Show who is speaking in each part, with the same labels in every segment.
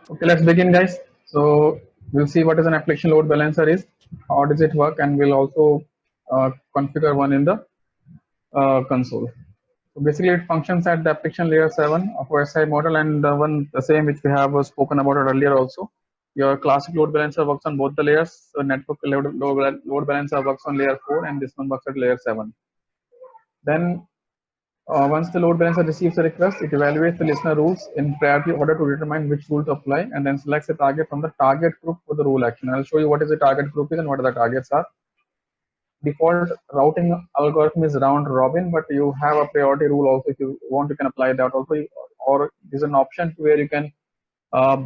Speaker 1: Okay, let's begin, guys. So we'll see what is an application load balancer is, how does it work, and we'll also configure one in the console. So basically, it functions at the application layer 7 of OSI model, and the same which we have spoken about it earlier also. Your classic load balancer works on both the layers. So network load balancer works on layer 4, and this one works at layer 7. Then once the load balancer receives a request, it evaluates the listener rules in priority order to determine which rule to apply and then selects a target from the target group for the rule action. I'll show you what is the target group is and what are the targets are. Default routing algorithm is round robin, but you have a priority rule also. If you want, you can apply that also, or there's an option where you can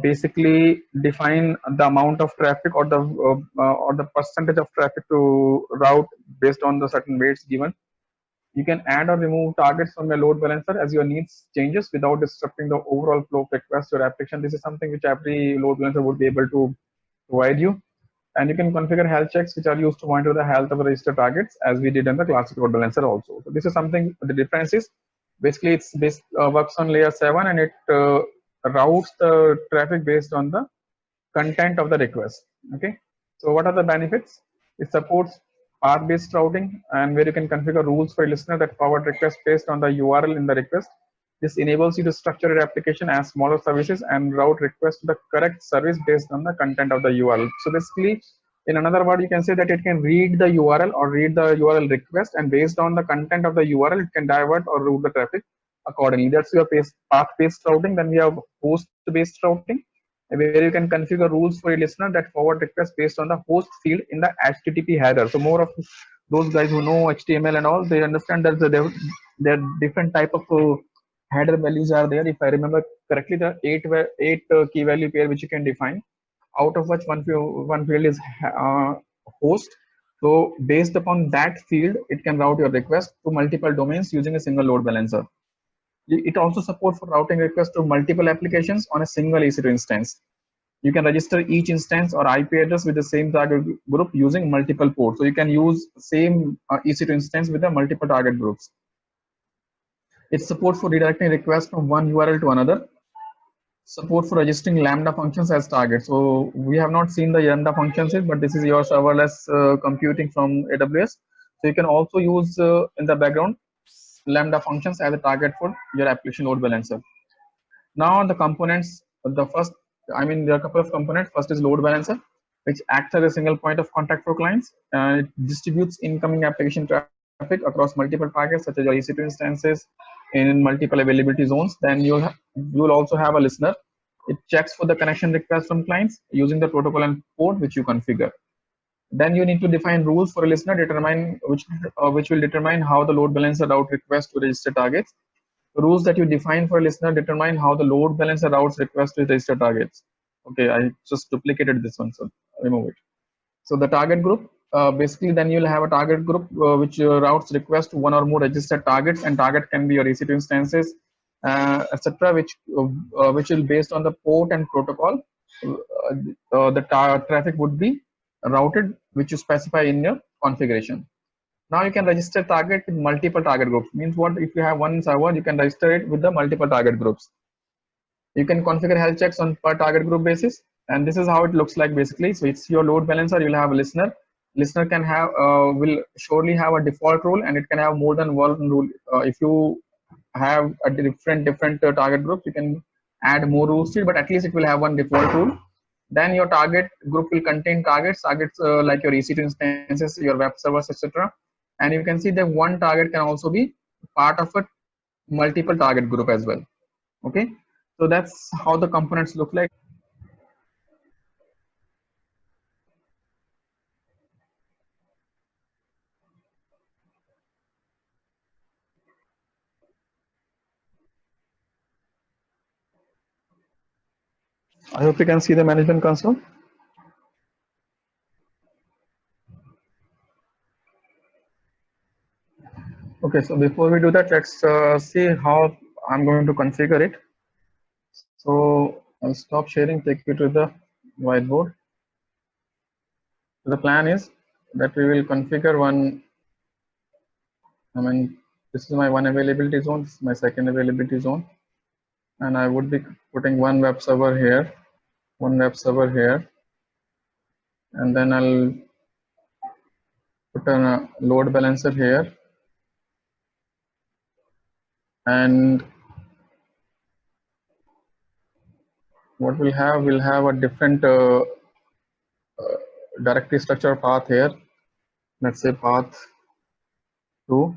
Speaker 1: basically define the amount of traffic or the percentage of traffic to route based on the certain weights given. You can add or remove targets from your load balancer as your needs changes without disrupting the overall flow of requests to your application. This is something which every load balancer would be able to provide you. And you can configure health checks which are used to monitor the health of the register targets as we did in the classic load balancer also. So this is something, the difference is basically works on layer 7 and it routes the traffic based on the content of the request. Okay, so what are the benefits? It supports path-based routing and where you can configure rules for a listener that forward requests based on the URL in the request. This enables you to structure your application as smaller services and route requests to the correct service based on the content of the URL. So basically, in another word, you can say that it can read the URL or read the URL request, and based on the content of the URL, it can divert or route the traffic accordingly. That's your path-based routing. Then we have host-based routing, where you can configure rules for a listener that forward requests based on the host field in the HTTP header. So more of those guys who know HTML and all, they understand that there are different type of header values are there. If I remember correctly, the eight key value pair which you can define, out of which one field is host. So based upon that field, it can route your request to multiple domains using a single load balancer. It also supports for routing requests to multiple applications on a single EC2 instance. You can register each instance or IP address with the same target group using multiple ports. So you can use same EC2 instance with the multiple target groups. It supports for redirecting requests from one URL to another. Support for registering Lambda functions as targets. So we have not seen the Lambda functions yet, but this is your serverless computing from AWS. So you can also use in the background Lambda functions as a target for your application load balancer. Now the components, there are a couple of components. First is load balancer, which acts as a single point of contact for clients. It distributes incoming application traffic across multiple targets, such as your EC2 instances in multiple availability zones. Then you'll also have a listener. It checks for the connection requests from clients using the protocol and port which you configure. Then you need to define rules for a listener, determine which will determine how the load balancer route requests to register targets. Rules that you define for a listener determine how the load balancer routes requests to register targets. Okay, I just duplicated this one, so remove it. So the target group, basically then you'll have a target group which routes requests to one or more registered targets, and target can be your EC2 instances, etc., which will based on the port and protocol. Traffic would be routed, which you specify in your configuration. Now you can register target with multiple target groups. Means what? If you have one server, you can register it with the multiple target groups. You can configure health checks on per target group basis, and this is how it looks like basically. So it's your load balancer. You'll have a listener. Listener can have will surely have a default rule, and it can have more than one rule. If you have a different target groups, you can add more rules to it, but at least it will have one default rule. Then your target group will contain targets like your EC2 instances, your web servers, etc. And you can see that one target can also be part of a multiple target group as well. Okay, so that's how the components look like. I hope you can see the management console. Okay, so before we do that, let's see how I'm going to configure it. So I'll stop sharing, take you to the whiteboard. So the plan is that we will configure one. This is my one availability zone, this is my second availability zone, and I would be putting one web server here one web server here, and then I'll put a load balancer here, and what we'll have a different directory structure path here. Let's say path 2,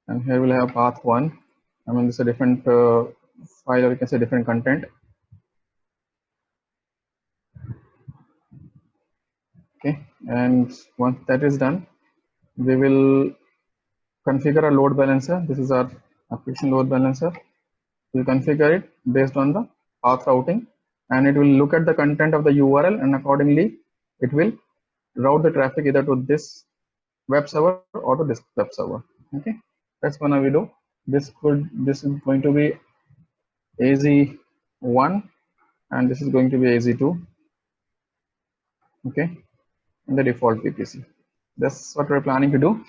Speaker 1: and here we'll have path 1. I mean, this is a different file, or you can say different content. Okay, and once that is done, we will configure a load balancer. This is our application load balancer. We'll configure it based on the path routing, and it will look at the content of the URL, and accordingly it will route the traffic either to this web server or to this web server. Okay, that's gonna we do. This is going to be AZ1, and this is going to be AZ2. Okay, in the default VPC. That's what we're planning to do.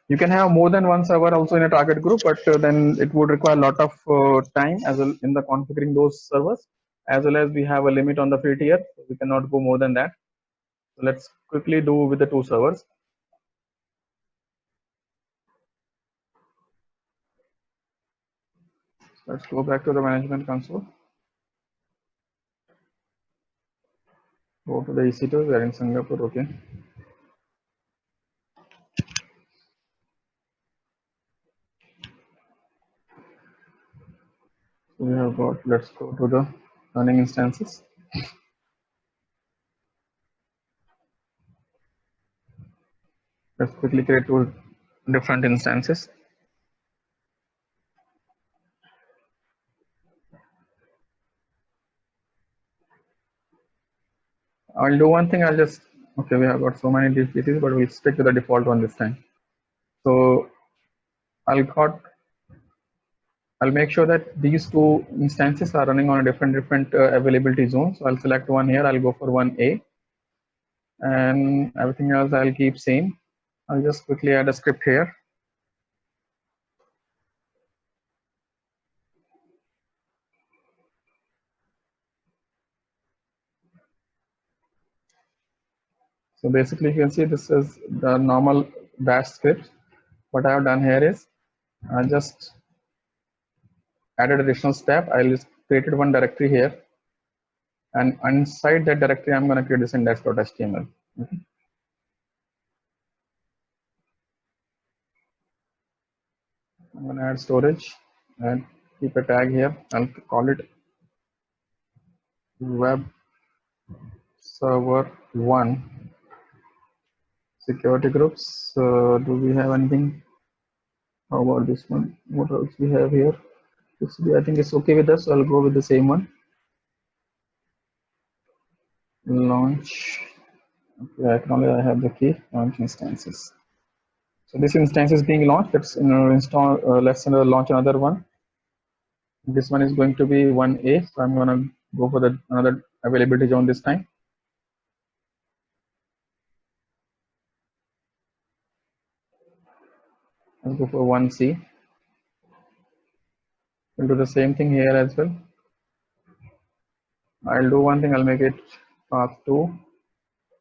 Speaker 1: You can have more than one server also in a target group, but then it would require a lot of time as well in the configuring those servers, as well as we have a limit on the free tier, so we cannot go more than that. So let's quickly do with the 2 servers. Let's go back to the management console. Go to the EC2. We are in Singapore. Okay. So we have got. Let's go to the running instances. Let's quickly create 2 different instances. I'll do one thing. I'll just, okay, we have got so many DPCs, but we'll stick to the default one this time. So I'll make sure that these 2 instances are running on a different availability zone. So I'll select one here. I'll go for 1A, and everything else I'll keep same. I'll just quickly add a script here. So basically, you can see this is the normal bash script. What I have done here is I just added additional step. I'll just created one directory here, and inside that directory, I'm going to create this index.html. Okay. I'm going to add storage and keep a tag here. I'll call it web server 1 security groups. Do we have anything? How about this one? What else we have here? I think it's okay with us. So I'll go with the same one. Launch. Okay, acknowledge I have the key. Launch instances. So this instance is being launched. Let's install. Let's launch another one. This one is going to be 1A. So I'm gonna go for the another availability zone this time. I'll go for 1C. We'll do the same thing here as well. I'll do one thing. I'll make it path 2.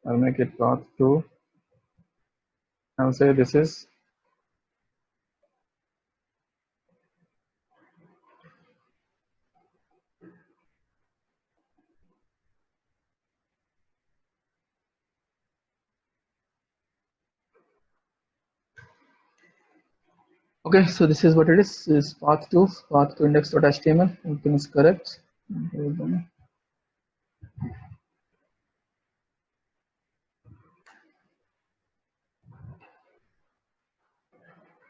Speaker 1: I'll make it path 2. I'll say this is okay. So this is what it is. This is path 2 index.html. Everything is correct.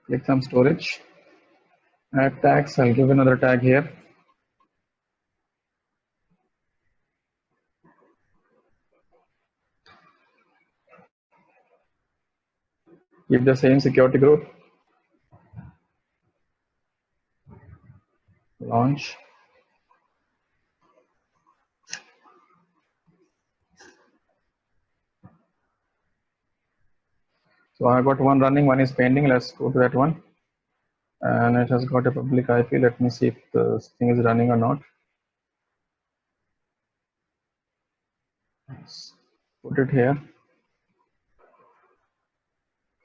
Speaker 1: Click some storage. Add tags. I'll give another tag here. Keep the same security group. Launch. So I got one running, one is pending. Let's go to that one. And it has got a public IP. Let me see if the thing is running or not. let's put it here.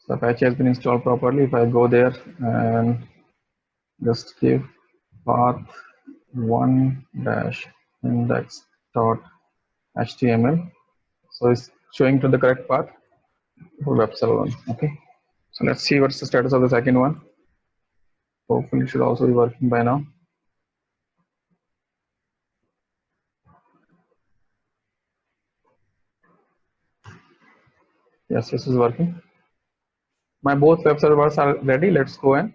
Speaker 1: So Apache has been installed properly. If I go there and just give path 1-index.html, so it's showing to the correct path for web server 1. Okay, so let's see what's the status of the second one. Hopefully it should also be working by now. Yes, this is working. My both web servers are ready. Let's go and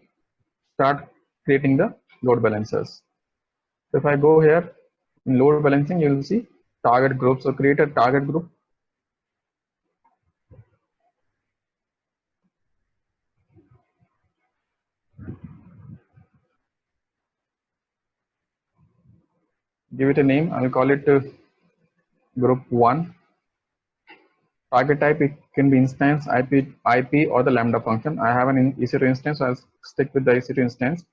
Speaker 1: start creating the load balancers. So if I go here in load balancing, you will see target group. So create a target group. Give it a name. I will call it group 1. Target type, it can be instance, IP, or the Lambda function. I have an EC2 instance, so I'll stick with the EC2 instance.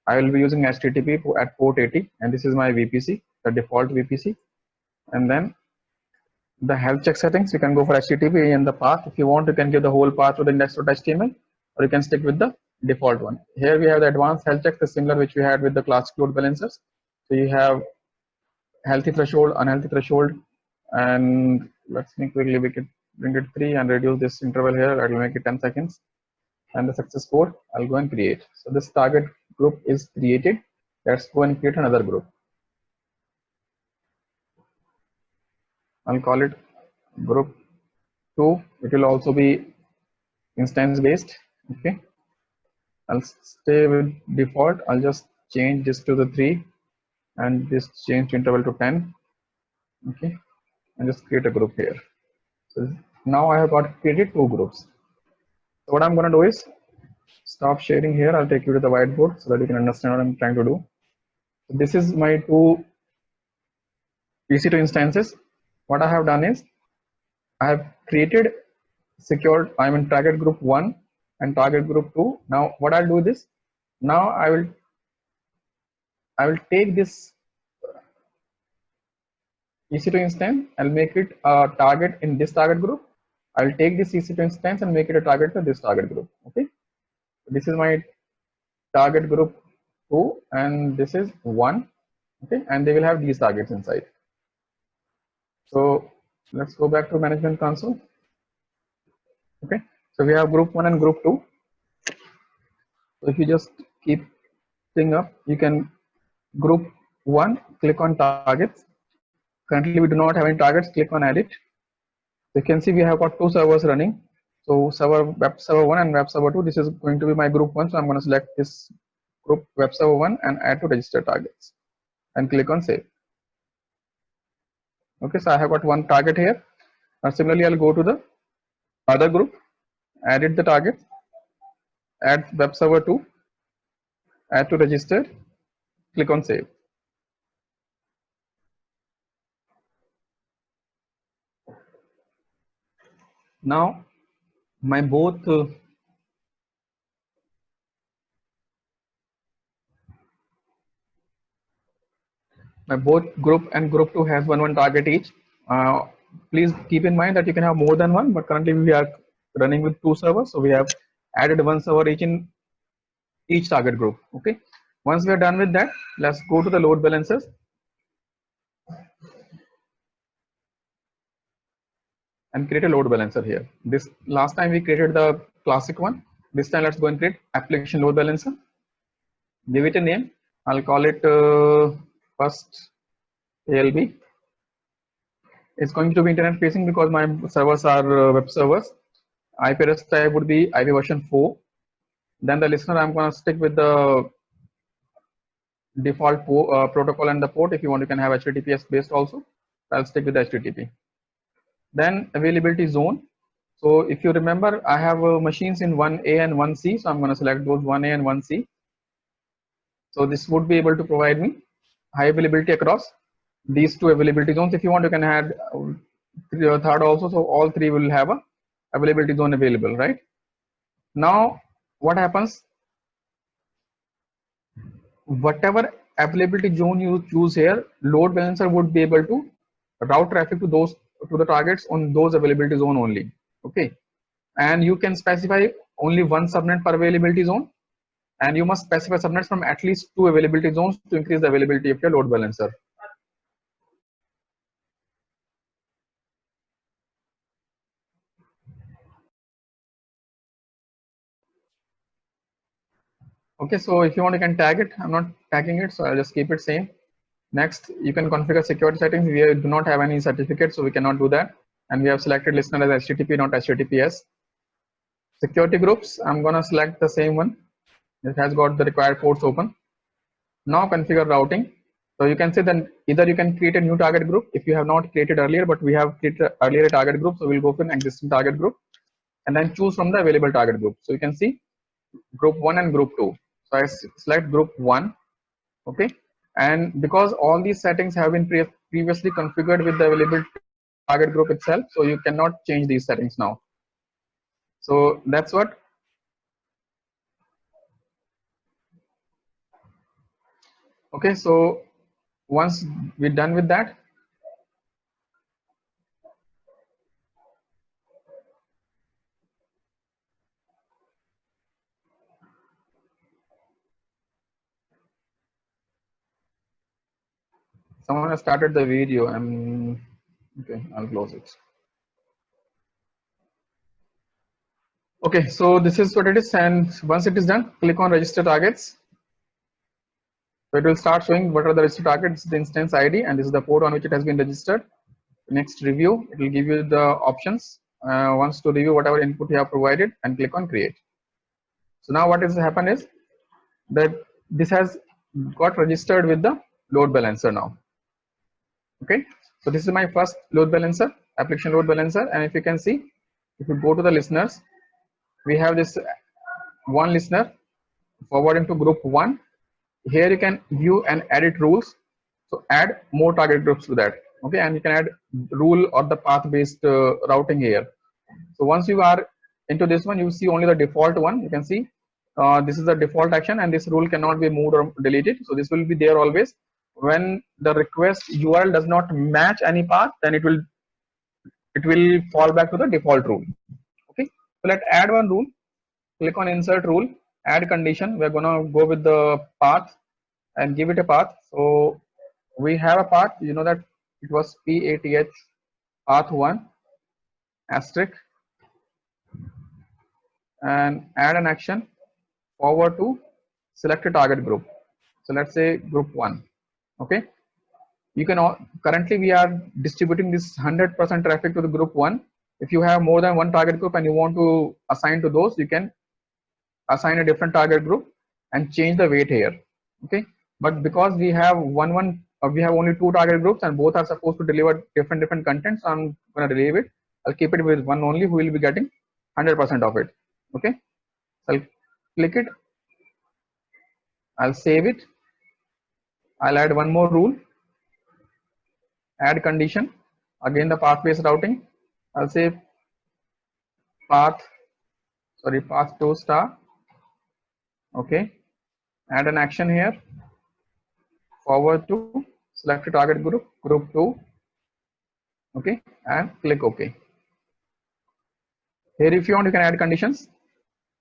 Speaker 1: I will be using HTTP at port 80, and this is my VPC, the default VPC. And then the health check settings, you can go for HTTP in the path. If you want, you can give the whole path to the index.html, or you can stick with the default one. Here we have the advanced health check, the similar which we had with the classic load balancers. So you have healthy threshold, unhealthy threshold, and let's make quickly, we can bring it 3 and reduce this interval here. I will make it 10 seconds. And the success code, I'll go and create. So this target group is created. Let's go and create another group. I'll call it group 2. It will also be instance based. Okay, I'll stay with default. I'll just change this to the 3 and this change interval to 10. Okay, and just create a group here. So now I have got created 2 groups. So what I'm going to do is stop sharing here. I'll take you to the whiteboard so that you can understand what I'm trying to do. So this is my 2 EC2 instances. What I have done is I have created secured, I'm in target group 1 and target group 2. Now what I'll do is, now I will take this EC2 instance, I'll make it a target in this target group. I'll take this EC2 instance and make it a target for this target group. Okay, this is my target group 2 and this is 1. Okay, and they will have these targets inside. So let's go back to management console. Okay, so we have group 1 and group 2. So if you just keep thing up, you can group 1, click on targets. Currently we do not have any targets, click on edit. You can see we have got 2 servers running. So web server 1 and web server 2. This is going to be my group 1. So I'm going to select this group web server 1 and add to register targets and click on save. Okay, so I have got 1 target here. Now similarly, I'll go to the other group, edit the target, add web server 2, add to register, click on save. Now my both group and group 2 has one target each. Please keep in mind that you can have more than one, but currently we are running with 2 servers, so we have added 1 server each in each target group. Okay, once we are done with that, let's go to the load balancers and create a load balancer here. This last time we created the classic one. This time let's go and create application load balancer. Give it a name. I'll call it first ALB. It's going to be internet facing because my servers are web servers. IP address type would be IP version 4. Then the listener, I'm going to stick with the default protocol and the port. If you want, you can have HTTPS based also. I'll stick with the HTTP. Then availability zone. So if you remember, I have machines in 1A and 1C. So I'm going to select those 1A and 1C. So this would be able to provide me high availability across these 2 availability zones. If you want, you can add third also. So all 3 will have a availability zone available, right? Now what happens? Whatever availability zone you choose here, load balancer would be able to route traffic to those to the targets on those availability zone only. Okay, and you can specify only one subnet per availability zone, and you must specify subnets from at least 2 availability zones to increase the availability of your load balancer. Okay, so if you want, you can tag it. I'm not tagging it, so I'll just keep it same. Next, you can configure security settings. We do not have any certificate, so we cannot do that. And we have selected listener as HTTP, not HTTPS. Security groups, I'm gonna select the same one. It has got the required ports open. Now configure routing. So you can say that either you can create a new target group if you have not created earlier, but we have created earlier a target group, so we'll go for an existing target group and then choose from the available target group. So you can see group 1 and group 2. So I select group 1. Okay, and because all these settings have been previously configured with the available target group itself, so you cannot change these settings now. So that's what. Okay, so once we're done with that, someone has started the video. Okay, I'll close it. Okay, so this is what it is, and once it is done, click on register targets. So it will start showing what are the registered targets, the instance ID, and this is the port on which it has been registered. Next, review. It will give you the options. Wants to review whatever input you have provided, and click on create. So now what has happened is that this has got registered with the load balancer now. Okay, so this is my first load balancer, application load balancer, and if you can see, if you go to the listeners, we have this one listener forwarding to group 1. Here you can view and edit rules, so add more target groups to that. Okay, and you can add rule or the path based routing here. So once you are into this one, you see only the default one. You can see this is the default action, and this rule cannot be moved or deleted, so this will be there always. When the request URL does not match any path, then it will fall back to the default rule. Okay, so let's add one rule. Click on insert rule, add condition. We're gonna go with the path and give it a path. So we have a path, you know that it was PATH path 1 asterisk, and add an action forward to select a target group. So let's say group 1. Okay, you can currently we are distributing this 100% traffic to the group 1. If you have more than one target group and you want to assign to those, you can assign a different target group and change the weight here. Okay, but because we have we have only 2 target groups and both are supposed to deliver different content, so I'm going to leave it. I'll keep it with one only, who will be getting 100% of it. Okay, so I'll click it, I'll save it, I'll add one more rule, add condition, again the path based routing. I'll say path 2 star. Okay, add an action here, forward to select a target group 2. Okay, and click OK. Here if you want, you can add conditions.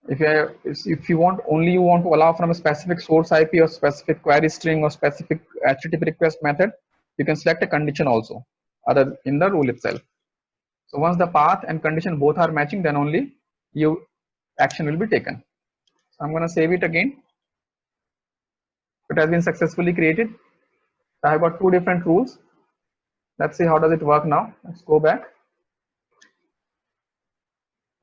Speaker 1: If you want to allow from a specific source IP or specific query string or specific HTTP request method, you can select a condition also other in the rule itself. So once the path and condition both are matching, then only action will be taken. So I'm going to save it again. It has been successfully created. I have got 2 different rules. Let's see how does it work now. Let's go back.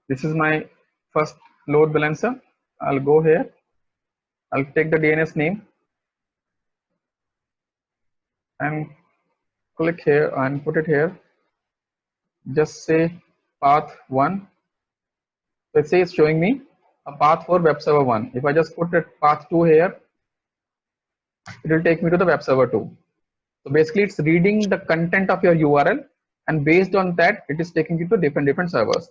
Speaker 1: This is my first load balancer. I'll go here. I'll take the DNS name and click here and put it here. Just say path 1. Let's say it's showing me a path for web server 1. If I just put it path 2 here, it will take me to the web server 2. So basically it's reading the content of your URL, and based on that it is taking you to different servers.